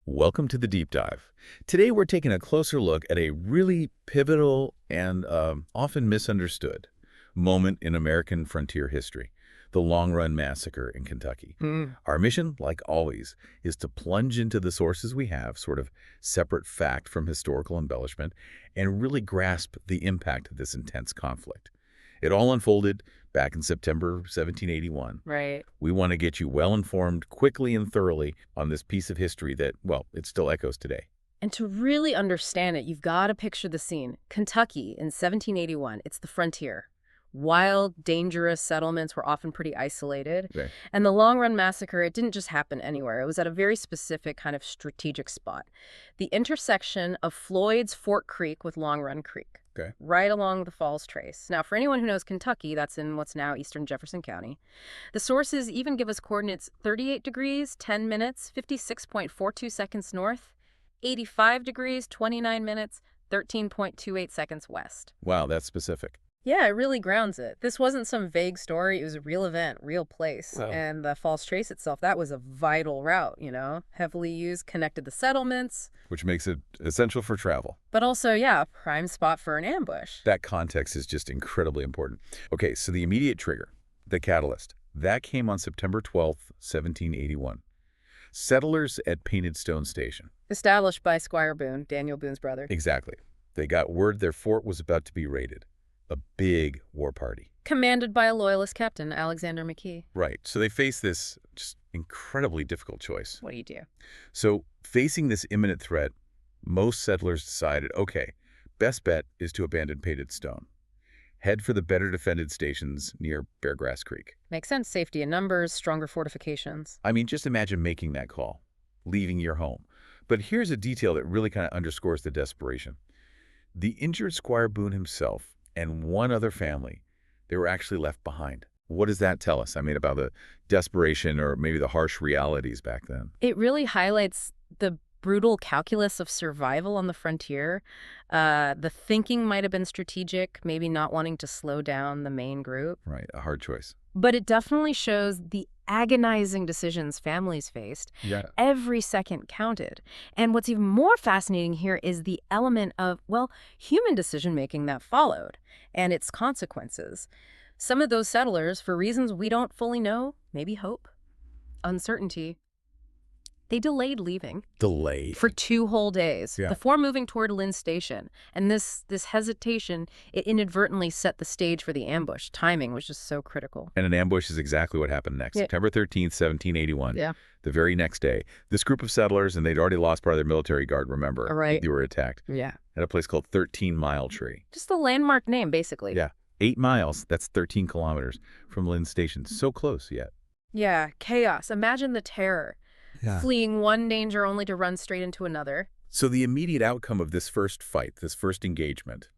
Welcome to the Deep Dive. Today we're taking a closer look at a really pivotal and often misunderstood moment in American frontier history, the Long Run Massacre in Kentucky. Our mission, like always, is to plunge into the sources we have, sort of separate fact from historical embellishment, and really grasp the impact of this intense conflict. It all unfolded back in September 1781. Right. We want to get you well-informed, quickly and thoroughly on this piece of history that, well, it still echoes today. And to really understand it, you've got to picture the scene. Kentucky in 1781, it's the frontier. Wild, dangerous settlements were often pretty isolated. Okay. And the Long Run Massacre, it didn't just happen anywhere. It was at a very specific kind of strategic spot. The intersection of Floyd's Fort Creek with Long Run Creek. Okay. Right along the Falls Trace. Now, for anyone who knows Kentucky, that's in what's now eastern Jefferson County. The sources even give us coordinates 38 degrees, 10 minutes, 56.42 seconds north, 85 degrees, 29 minutes, 13.28 seconds west. Wow, that's specific. Yeah, it really grounds it. This wasn't some vague story. It was a real event, real place. Wow. And the Falls Trace itself, that was a vital route, heavily used, connected the settlements. Which makes it essential for travel. But also, yeah, a prime spot for an ambush. That context is just incredibly important. Okay, so the immediate trigger, the catalyst, that came on September 12th, 1781. Settlers at Painted Stone Station. Established by Squire Boone, Daniel Boone's brother. Exactly. They got word their fort was about to be raided. A big war party. Commanded by a Loyalist captain, Alexander McKee. Right. So they face this just incredibly difficult choice. What do you do? So facing this imminent threat, most settlers decided, okay, best bet is to abandon Painted Stone. Head for the better defended stations near Beargrass Creek. Makes sense. Safety in numbers, stronger fortifications. I mean, just imagine making that call, leaving your home. But here's a detail that really kind of underscores the desperation. The injured Squire Boone himself and one other family, they were actually left behind. What does that tell us? I mean, about the desperation or maybe the harsh realities back then. It really highlights the brutal calculus of survival on the frontier. The thinking might have been strategic, maybe not wanting to slow down the main group. Right, a hard choice. But it definitely shows the agonizing decisions families faced. Yeah. Every second counted. And what's even more fascinating here is the element of, well, human decision-making that followed and its consequences. Some of those settlers, for reasons we don't fully know, maybe hope, uncertainty, they delayed leaving. Delayed. For 2 whole days Yeah. before moving toward Lynn Station. And this hesitation, it inadvertently set the stage for the ambush. Timing was just so critical. And an ambush is exactly what happened next. Yeah. September 13th, 1781. Yeah. The very next day, this group of settlers, and they'd already lost part of their military guard, remember? Right. They were attacked Yeah. at a place called 13 Mile Tree. Just a landmark name, basically. Yeah. 8 miles, that's 13 kilometers from Lynn Station. So close yet. Yeah, chaos. Imagine the terror. Yeah. Fleeing one danger only to run straight into another. So the immediate outcome of this first fight, this first engagement,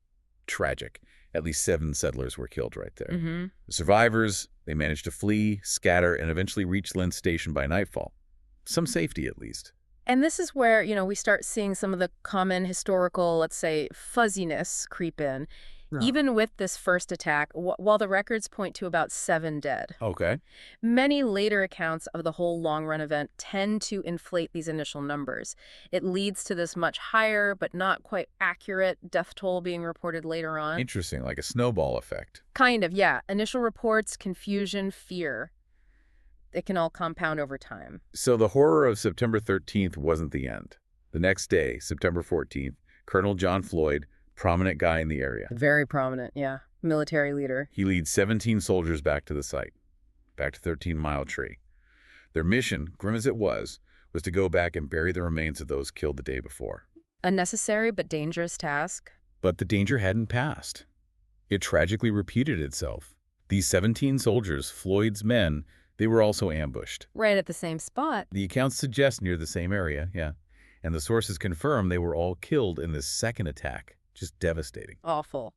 tragic. At least 7 settlers were killed right there. Mm-hmm. The survivors, they managed to flee, scatter, and eventually reach Lynn Station by nightfall. Some safety, at least. And this is where, we start seeing some of the common historical, let's say, fuzziness creep in. Even with this first attack, while the records point to about 7 dead, Okay. many later accounts of the whole long run event tend to inflate these initial numbers. It leads to this much higher but not quite accurate death toll being reported later on. Interesting, like a snowball effect. Kind of, yeah. Initial reports, confusion, fear. It can all compound over time. So the horror of September 13th wasn't the end. The next day, September 14th, Colonel John Floyd, prominent guy in the area. Very prominent, yeah. Military leader. He leads 17 soldiers back to the site, back to 13 Mile Tree. Their mission, grim as it was to go back and bury the remains of those killed the day before. A necessary but dangerous task. But the danger hadn't passed. It tragically repeated itself. These 17 soldiers, Floyd's men, they were also ambushed. Right at the same spot. The accounts suggest near the same area, yeah. And the sources confirm they were all killed in this second attack. Just devastating. Awful.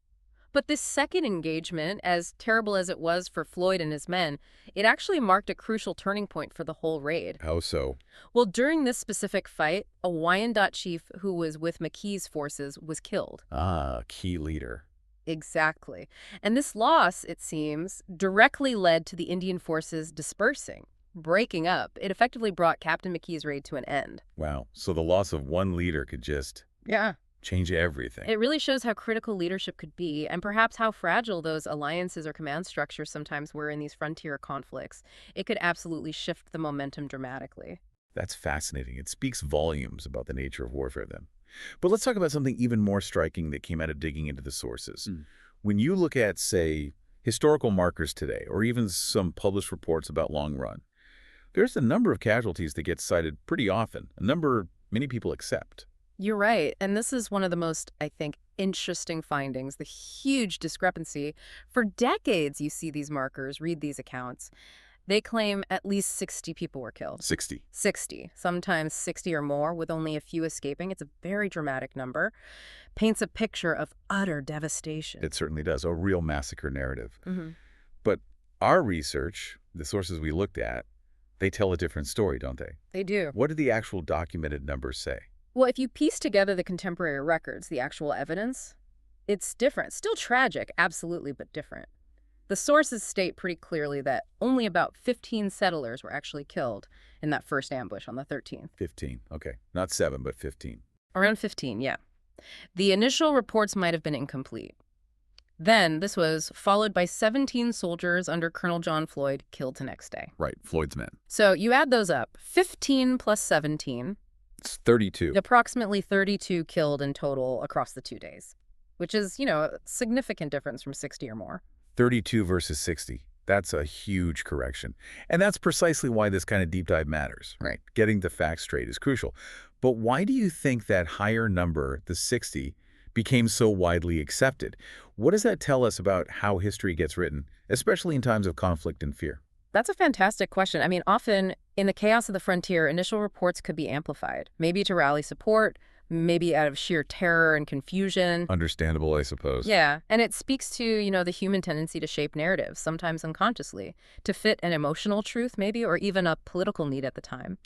But this second engagement, as terrible as it was for Floyd and his men, it actually marked a crucial turning point for the whole raid. How so? Well, during this specific fight, a Wyandotte chief who was with McKee's forces was killed. Ah, key leader. Exactly. And this loss, it seems, directly led to the Indian forces dispersing. breaking up. It effectively brought Captain McKee's raid to an end. Wow. So the loss of one leader could just Yeah. change everything. It really shows how critical leadership could be, and perhaps how fragile those alliances or command structures sometimes were in these frontier conflicts. It could absolutely shift the momentum dramatically. That's fascinating. It speaks volumes about the nature of warfare then. But let's talk about something even more striking that came out of digging into the sources. When you look at, say, historical markers today, or even some published reports about Long Run, there's a number of casualties that get cited pretty often, a number many people accept. You're right, and this is one of the most, I think, interesting findings, the huge discrepancy. For decades, you see these markers, read these accounts. They claim at least 60 people were killed. 60. 60, sometimes 60 or more, with only a few escaping. It's a very dramatic number. Paints a picture of utter devastation. It certainly does, a real massacre narrative. Mm-hmm. But our research, the sources we looked at, they tell a different story, don't they? They do. What do the actual documented numbers say? Well, if you piece together the contemporary records, the actual evidence, it's different. Still tragic, absolutely, but different. The sources state pretty clearly that only about 15 settlers were actually killed in that first ambush on the 13th. 15, okay. Not 7, but 15. Around 15, yeah. The initial reports might have been incomplete. Then, this was followed by 17 soldiers under Colonel John Floyd killed the next day. Right, Floyd's men. So you add those up, 15 plus 17, It's 32. approximately 32 killed in total across the 2 days, which is, a significant difference from 60 or more. 32 versus 60. That's a huge correction. And that's precisely why this kind of deep dive matters, right? Getting the facts straight is crucial. But why do you think that higher number, the 60, became so widely accepted? What does that tell us about how history gets written, especially in times of conflict and fear? That's a fantastic question. I mean, often in the chaos of the frontier, initial reports could be amplified, maybe to rally support, maybe out of sheer terror and confusion. Understandable, I suppose. Yeah, and it speaks to, the human tendency to shape narratives, sometimes unconsciously, to fit an emotional truth maybe, or even a political need at the time.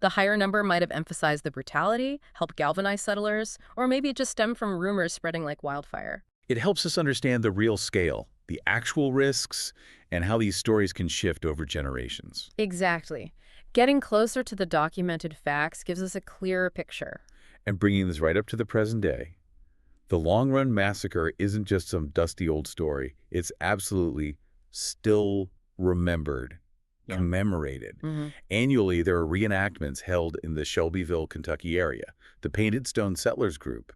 The higher number might have emphasized the brutality, helped galvanize settlers, or maybe it just stemmed from rumors spreading like wildfire. It helps us understand the real scale, the actual risks, and how these stories can shift over generations. Exactly. Getting closer to the documented facts gives us a clearer picture. And bringing this right up to the present day, the Long Run Massacre isn't just some dusty old story. It's absolutely still remembered, commemorated. Annually, there are reenactments held in the Shelbyville, Kentucky area. The Painted Stone Settlers Group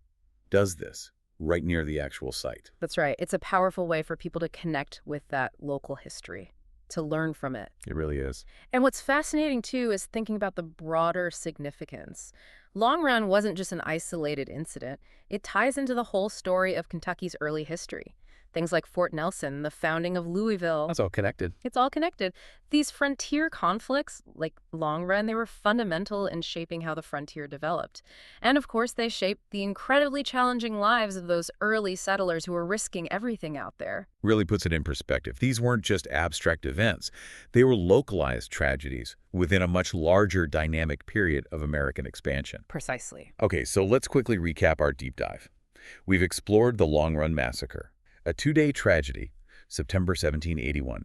does this right near the actual site. That's right. It's a powerful way for people to connect with that local history, to learn from it. It really is. And what's fascinating, too, is thinking about the broader significance. Long Run wasn't just an isolated incident. It ties into the whole story of Kentucky's early history. Things like Fort Nelson, the founding of Louisville. That's all connected. It's all connected. These frontier conflicts, like Long Run, they were fundamental in shaping how the frontier developed. And of course, they shaped the incredibly challenging lives of those early settlers who were risking everything out there. Really puts it in perspective. These weren't just abstract events. They were localized tragedies within a much larger dynamic period of American expansion. Precisely. Okay, so let's quickly recap our deep dive. We've explored the Long Run Massacre, a 2-day tragedy, September 1781.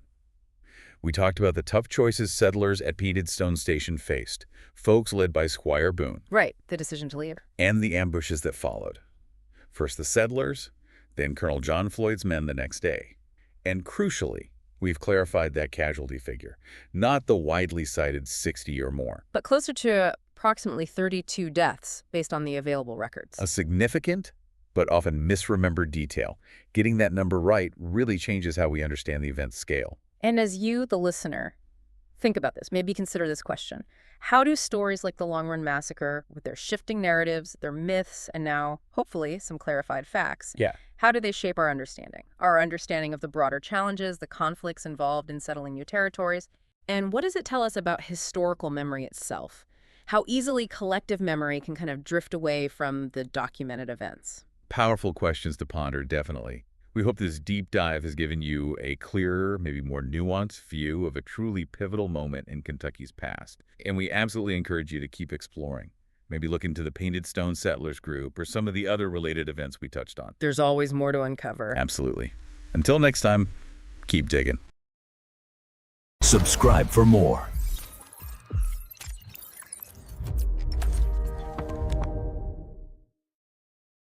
We talked about the tough choices settlers at Painted Stone Station faced, folks led by Squire Boone. Right, the decision to leave. And the ambushes that followed. First the settlers, then Colonel John Floyd's men the next day. And crucially, we've clarified that casualty figure, not the widely cited 60 or more. But closer to approximately 32 deaths based on the available records. A significant but often misremembered detail. Getting that number right really changes how we understand the event's scale. And as you, the listener, think about this, maybe consider this question. How do stories like the Long Run Massacre, with their shifting narratives, their myths, and now, hopefully, some clarified facts, how do they shape our understanding? Our understanding of the broader challenges, the conflicts involved in settling new territories? And what does it tell us about historical memory itself? How easily collective memory can kind of drift away from the documented events? Powerful questions to ponder, definitely. We hope this deep dive has given you a clearer, maybe more nuanced view of a truly pivotal moment in Kentucky's past. And we absolutely encourage you to keep exploring. Maybe look into the Painted Stone Settlers Group or some of the other related events we touched on. There's always more to uncover. Absolutely. Until next time, keep digging. Subscribe for more